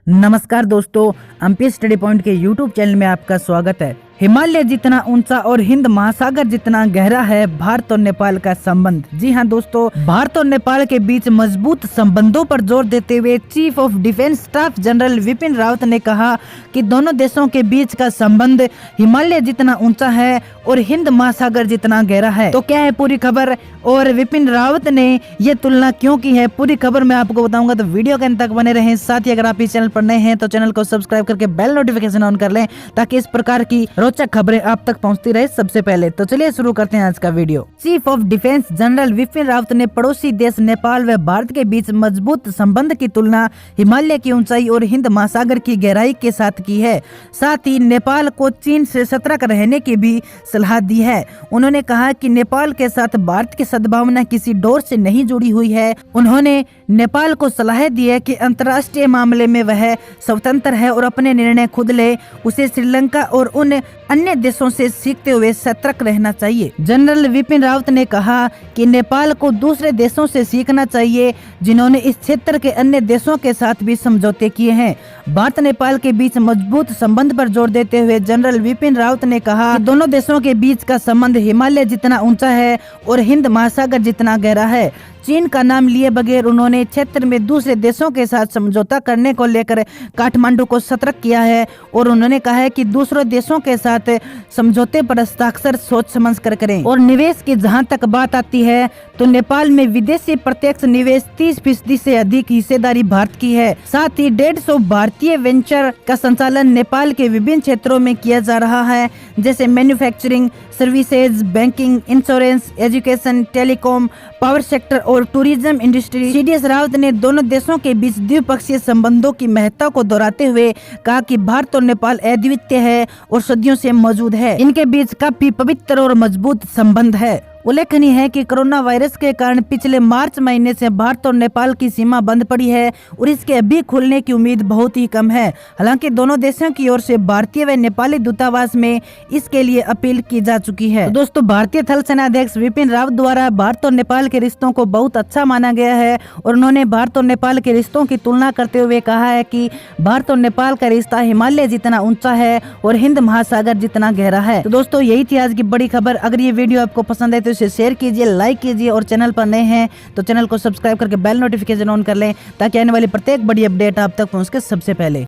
नमस्कार दोस्तों, MP study point के यूट्यूब चैनल में आपका स्वागत है। हिमालय जितना ऊंचा और हिंद महासागर जितना गहरा है भारत और नेपाल का संबंध। जी हां दोस्तों, भारत और नेपाल के बीच मजबूत संबंधों पर जोर देते हुए chief of defence staff general Vipin Rawat ने कहा कि दोनों देशों के बीच का संबंध हिमालय जितना ऊंचा है और हिंद महासागर जितना गहरा है। तो क्या है पूरी खबर और विपिन रावत ने ये तुलना क्यों की है, पूरी खबर मैं आपको बताऊंगा, तो वीडियो के अंत तक बने रहें। साथ ही अगर आप इस चैनल पर नए हैं तो चैनल को सब्सक्राइब करके बेल नोटिफिकेशन ऑन कर लें ताकि इस प्रकार की रोचक खबरें आप तक पहुंचती रहे सबसे पहले। तो चलिए शुरू करते हैं आज का video. Chief of defence general Vipin Rawat ने पड़ोसी देश नेपाल व भारत के बीच मजबूत संबंध की तुलना हिमालय की ऊंचाई और हिंद महासागर की गहराई के साथ की है। साथ ही नेपाल को चीन से सतर्क रहने की भी सलाह दी है। उन्होंने कहा कि नेपाल के साथ भारत की सद्भावना किसी डोर से नहीं जुड़ी हुई है। उन्होंने नेपाल को सलाह दी है कि अंतर्राष्ट्रीय मामले में वह स्वतंत्र है और अपने निर्णय खुद ले। उसे श्रीलंका और उन अन्य देशों से सीखते हुए सतर्क रहना चाहिए। जनरल विपिन रावत ने कहा कि नेपाल को दूसरे देशों से सीखना चाहिए जिन्होंने इस क्षेत्र के अन्य देशों के साथ भी समझौते किए हैं। भारत नेपाल के बीच मजबूत संबंध पर जोर देते हुए जनरल विपिन रावत ने कहा कि दोनों देशों के बीच का संबंध हिमालय जितना ऊंचा है और हिंद महासागर जितना गहरा है। चीन का नाम लिए बगैर उन्होंने क्षेत्र में दूसरे देशों के साथ समझौता करने को लेकर काठमांडू को सतर्क किया है और उन्होंने कहा है कि दूसरों देशों के साथ समझौते पर हस्ताक्षर सोच समझ कर करें। और निवेश की जहां तक बात आती है तो नेपाल में विदेशी प्रत्यक्ष निवेश 30% से अधिक हिस्सेदारी भारत की है। साथ ही 150 भारतीय वेंचर का संचालन नेपाल के विभिन्न क्षेत्रों में किया जा रहा है, जैसे manufacturing, services, banking, insurance, education, telecom, power sector और टूरिज्म इंडस्ट्री। सीडीएस रावत ने दोनों देशों के बीच द्विपक्षीय संबंधों की महत्ता को दोहराते हुए कहा कि भारत और नेपाल अद्वितीय है और सदियों से मौजूद है। इनके बीच काफी पवित्र और मजबूत संबंध है। उल्लेखनीय है कि कोरोना वायरस के कारण पिछले मार्च महीने से भारत और नेपाल की सीमा बंद पड़ी है और इसके अभी खुलने की उम्मीद बहुत ही कम है। हालांकि दोनों देशों की ओर से भारतीय व नेपाली दूतावास में इसके लिए अपील की जा चुकी है। तो दोस्तों, भारतीय थल सेना अध्यक्ष विपिन रावत द्वारा भारत और नेपाल के रिश्तों को बहुत अच्छा माना गया है और उन्होंने भारत और नेपाल के रिश्तों की तुलना करते हुए कहा है कि भारत और नेपाल का रिश्ता हिमालय जितना ऊंचा है और हिंद महासागर जितना गहरा है। तो दोस्तों, यही थी आज की बड़ी खबर। अगर ये वीडियो आपको पसंद है तो इसे शेयर कीजिए, लाइक कीजिए और चैनल पर नए हैं तो चैनल को सब्सक्राइब करके बेल नोटिफिकेशन ऑन कर लें ताकि आने वाली प्रत्येक बड़ी अपडेट आप तक पहुंच के सबसे पहले।